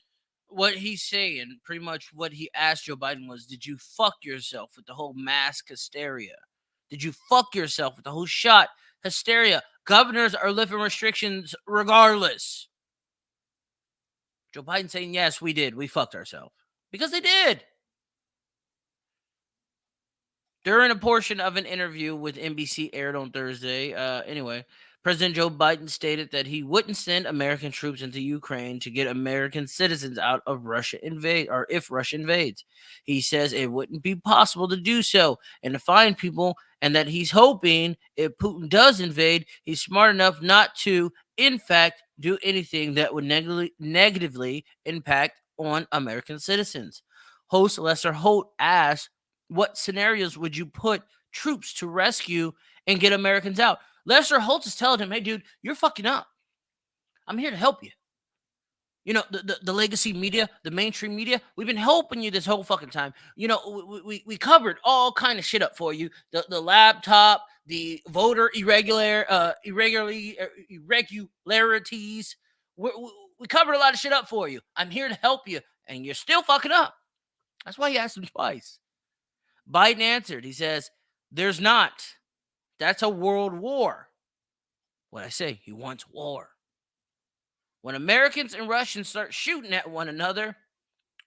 what he's saying, pretty much what he asked Joe Biden was, did you fuck yourself with the whole mask hysteria? Did you fuck yourself with the whole shot hysteria? Governors are lifting restrictions regardless. Joe Biden saying, yes, we did. We fucked ourselves. Because they did. During a portion of an interview with NBC aired on Thursday, President Joe Biden stated that he wouldn't send American troops into Ukraine to get American citizens out of Russia if Russia invades. He says it wouldn't be possible to do so and to find people, and that he's hoping if Putin does invade, he's smart enough not to, in fact, do anything that would negatively impact on American citizens. Host Lester Holt asked, what scenarios would you put troops to rescue and get Americans out? Lester Holt is telling him, hey, dude, you're fucking up. I'm here to help you. The legacy media, the mainstream media, we've been helping you this whole fucking time. We covered all kind of shit up for you. The laptop, the voter irregularities. We covered a lot of shit up for you. I'm here to help you, and you're still fucking up. That's why he asked him twice. Biden answered. He says, there's not. That's a world war. What I say, he wants war. When Americans and Russians start shooting at one another,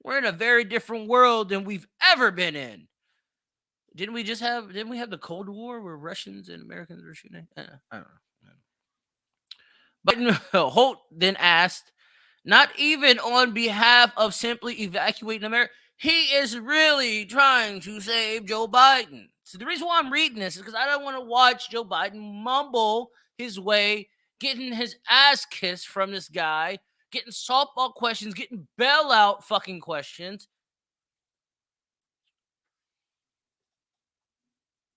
we're in a very different world than we've ever been in. Didn't we have the Cold War where Russians and Americans were shooting? I don't know. Biden Holt then asked, not even on behalf of simply evacuating America, he is really trying to save Joe Biden. So the reason why I'm reading this is because I don't want to watch Joe Biden mumble his way, getting his ass kissed from this guy, getting softball questions, getting bailout fucking questions.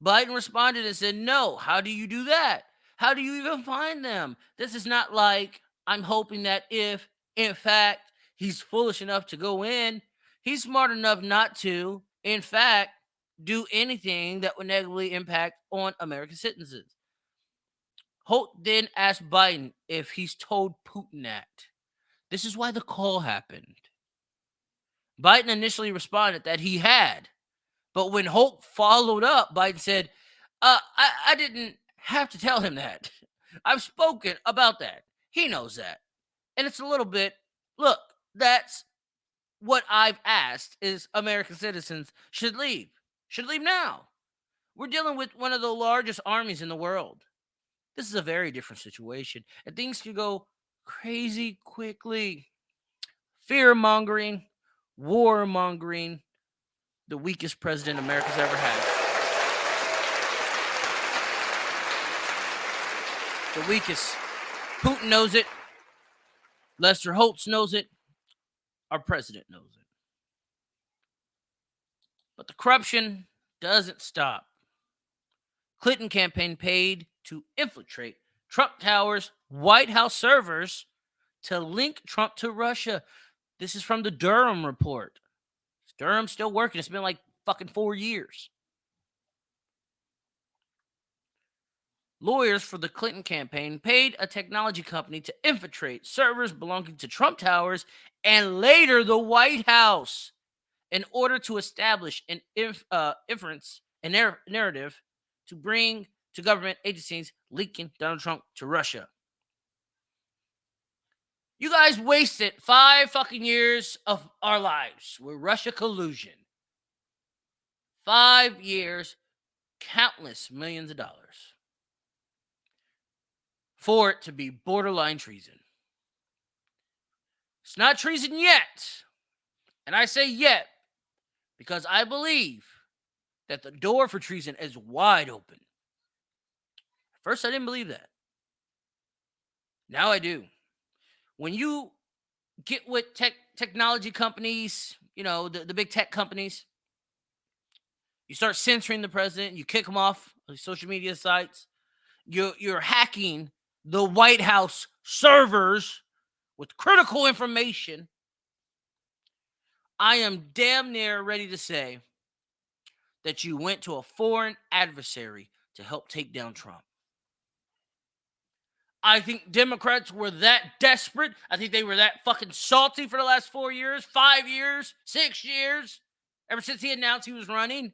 Biden responded and said, no, how do you do that? How do you even find them? This is not like I'm hoping that if, in fact, he's foolish enough to go in, he's smart enough not to, in fact, do anything that would negatively impact on American citizens. Holt then asked Biden if he's told Putin that. This is why the call happened. Biden initially responded that he had. But when Holt followed up, Biden said, I didn't have to tell him that. I've spoken about that. He knows that. And it's a little bit, look, that's what I've asked is American citizens should leave now. We're dealing with one of the largest armies in the world. This is a very different situation. And things can go crazy quickly. Fear-mongering, war-mongering, the weakest president America's ever had. The weakest. Putin knows it. Lester Holt knows it. Our president knows it. But the corruption doesn't stop. Clinton campaign paid to infiltrate Trump Tower's White House servers to link Trump to Russia. This is from the Durham report. Durham's still working. It's been like fucking 4 years. Lawyers for the Clinton campaign paid a technology company to infiltrate servers belonging to Trump Towers and later the White House in order to establish an narrative to bring to government agencies linking Donald Trump to Russia. You guys wasted 5 fucking years of our lives with Russia collusion. 5 years, countless millions of dollars for it to be borderline treason. It's not treason yet. And I say yet because I believe that the door for treason is wide open. At first, I didn't believe that. Now I do. When you get with technology companies, you know, the big tech companies, you start censoring the president, you kick him off of social media sites, you're hacking the White House servers with critical information. I am damn near ready to say that you went to a foreign adversary to help take down Trump. I think Democrats were that desperate. I think they were that fucking salty for the last 4 years, 5 years, 6 years, ever since he announced he was running.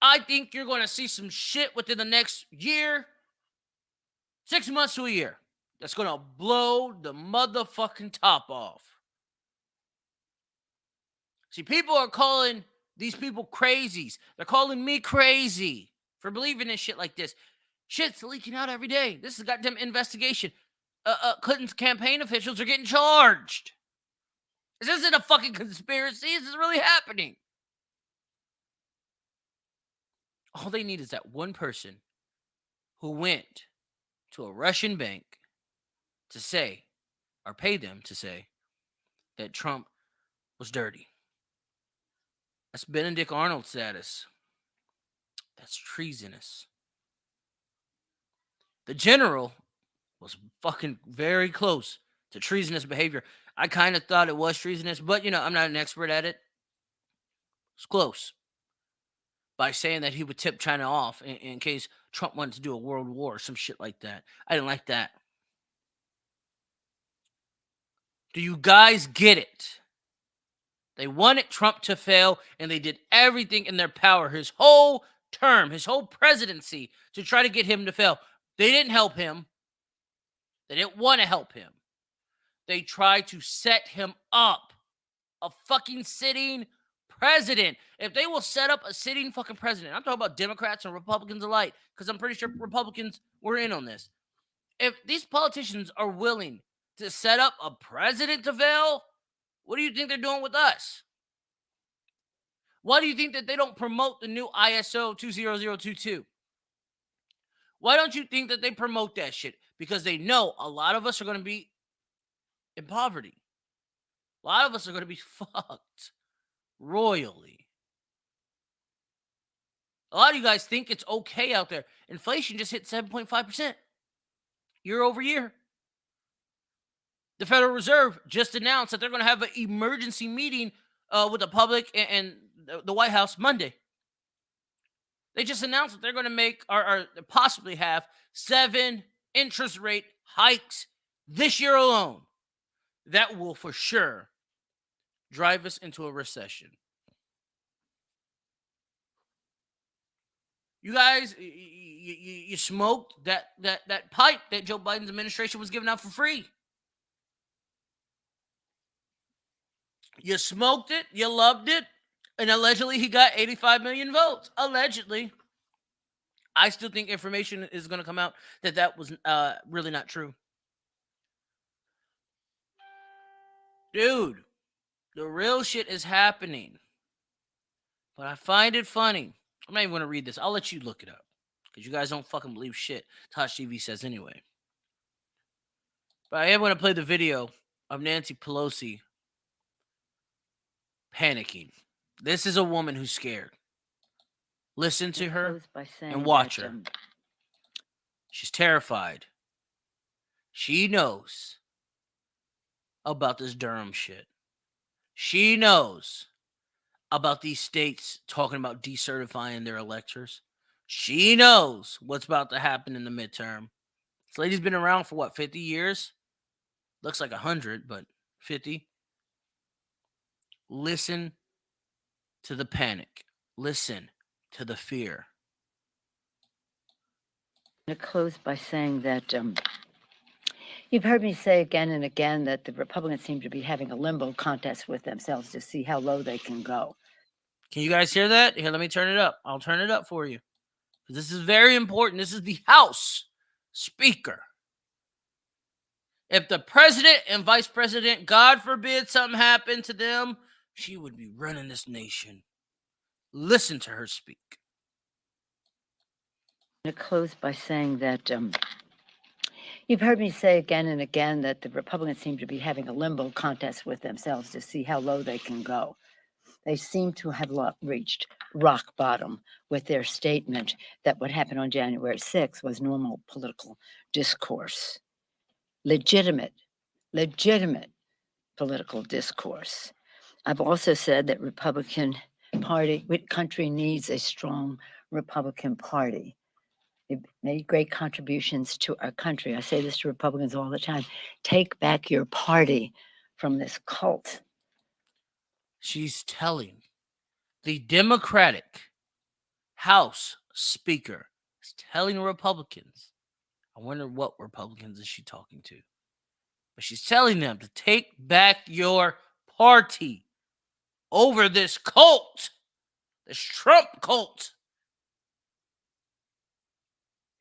I think you're going to see some shit within the next year, 6 months to a year, that's going to blow the motherfucking top off. See, people are calling these people crazies. They're calling me crazy for believing in shit like this. Shit's leaking out every day. This is a goddamn investigation. Clinton's campaign officials are getting charged. This isn't a fucking conspiracy. This is really happening. All they need is that one person who went to a Russian bank to say, or pay them to say, that Trump was dirty. That's Benedict Arnold status. That's treasonous. The general was fucking very close to treasonous behavior. I kind of thought it was treasonous, but, you know, I'm not an expert at it. It's close. By saying that he would tip China off in case Trump wanted to do a world war or some shit like that. I didn't like that. Do you guys get it? They wanted Trump to fail, and they did everything in their power, his whole term, his whole presidency, to try to get him to fail. They didn't help him. They didn't want to help him. They tried to set him up. A fucking sitting president, if they will set up a sitting fucking president, I'm talking about Democrats and Republicans alike, because I'm pretty sure Republicans were in on this. If these politicians are willing to set up a president to fail, what do you think they're doing with us? Why do you think that they don't promote the new ISO 20022? Why don't you think that they promote that shit? Because they know a lot of us are going to be in poverty. A lot of us are going to be fucked royally. A lot of you guys think it's okay out there. Inflation just hit 7.5% year over year. The Federal Reserve just announced that they're going to have an emergency meeting with the public and the White House Monday. They just announced that they're going to make or possibly have 7 interest rate hikes this year alone. That will for sure drive us into a recession. You guys, you smoked that pipe that Joe Biden's administration was giving out for free. You smoked it, you loved it, and allegedly he got 85 million votes. Allegedly. I still think information is going to come out that was really not true. Dude, the real shit is happening. But I find it funny. I'm not even going to read this. I'll let you look it up. Because you guys don't fucking believe shit Tosh TV says anyway. But I am going to play the video of Nancy Pelosi panicking. This is a woman who's scared. Listen to her and watch her. She's terrified. She knows about this Durham shit. She knows about these states talking about decertifying their electors. She knows what's about to happen in the midterm. This lady's been around for what, 50 years? Looks like 100, but 50. Listen to the panic. Listen to the fear. I'm going to close by saying that you've heard me say again and again that the Republicans seem to be having a limbo contest with themselves to see how low they can go. Can you guys hear that? Here, let me turn it up. I'll turn it up for you. This is very important. This is the House Speaker. If the president and vice president, God forbid something happened to them, she would be running this nation. Listen to her speak. I'm going to close by saying that you've heard me say again and again that the Republicans seem to be having a limbo contest with themselves to see how low they can go. They seem to have reached rock bottom with their statement that what happened on January 6th was normal political discourse. Legitimate political discourse. I've also said that Republican Party, country needs a strong Republican Party. They've made great contributions to our country. I say this to Republicans all the time. Take back your party from this cult. She's telling the Democratic House Speaker, is telling Republicans, I wonder what Republicans is she talking to? But she's telling them to take back your party over this cult, this Trump cult.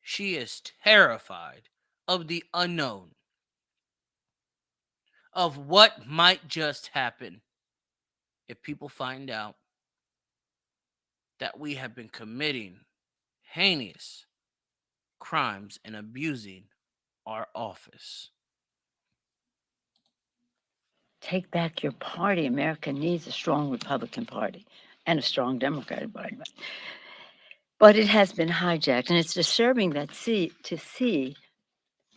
She is terrified of the unknown, of what might just happen if people find out that we have been committing heinous crimes and abusing our office. Take back your party. America needs a strong Republican Party and a strong Democratic Party. But it has been hijacked, and it's disturbing to see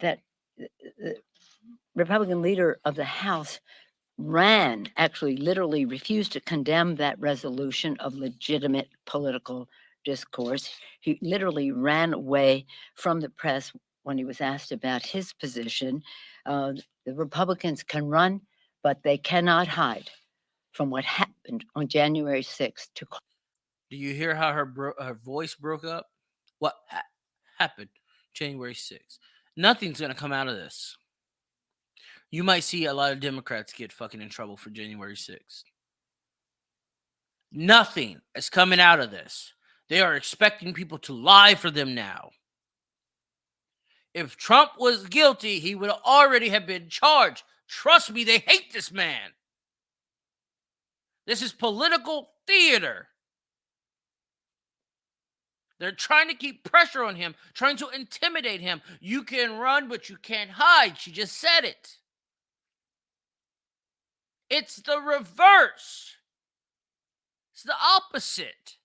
that the Republican leader of the House literally refused to condemn that resolution of legitimate political discourse. He literally ran away from the press when he was asked about his position. The Republicans can run, but they cannot hide from what happened on January 6th. Do you hear how her voice broke up? What happened January 6th? Nothing's going to come out of this. You might see a lot of Democrats get fucking in trouble for January 6th. Nothing is coming out of this. They are expecting people to lie for them now. If Trump was guilty, he would already have been charged. Trust me, they hate this man. This is political theater. They're trying to keep pressure on him, trying to intimidate him. You can run, but you can't hide. She just said it. It's the reverse. It's the opposite.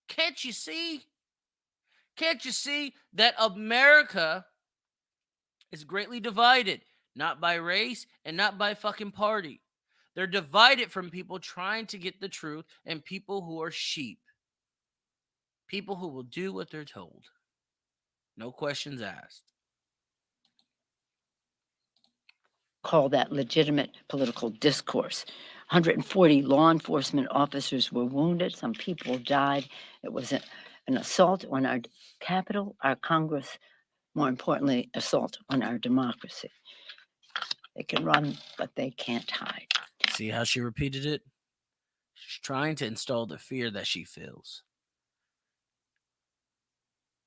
Can't you see? Can't you see that America is greatly divided? Not by race and not by fucking party. They're divided from people trying to get the truth and people who are sheep. People who will do what they're told. No questions asked. Call that legitimate political discourse. 140 law enforcement officers were wounded. Some people died. It was an assault on our Capitol, our Congress, more importantly, assault on our democracy. They can run, but they can't hide. See how she repeated it? She's trying to install the fear that she feels.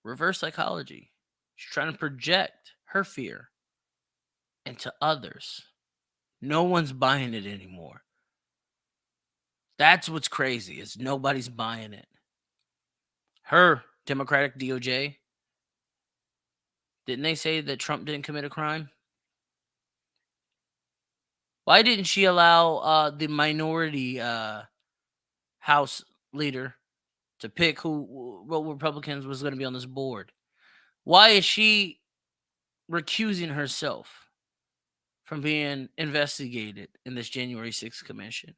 Reverse psychology. She's trying to project her fear into others. No one's buying it anymore. That's what's crazy, is nobody's buying it. Her Democratic DOJ, didn't they say that Trump didn't commit a crime? Why didn't she allow the minority House leader to pick what Republicans was going to be on this board? Why is she recusing herself from being investigated in this January 6th commission?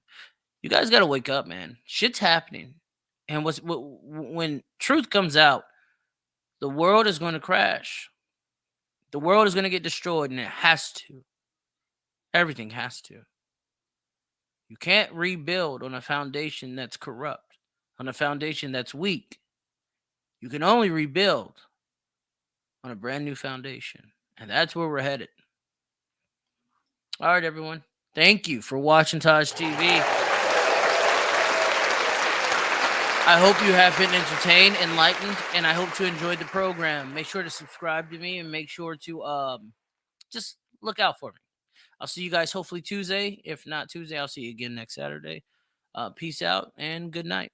You guys got to wake up, man. Shit's happening. And when truth comes out, the world is going to crash. The world is going to get destroyed, and it has to. Everything has to. You can't rebuild on a foundation that's corrupt, on a foundation that's weak. You can only rebuild on a brand new foundation. And that's where we're headed. All right, everyone. Thank you for watching Taj TV. I hope you have been entertained, enlightened, and I hope you enjoyed the program. Make sure to subscribe to me and make sure to just look out for me. I'll see you guys hopefully Tuesday. If not Tuesday, I'll see you again next Saturday. Peace out and good night.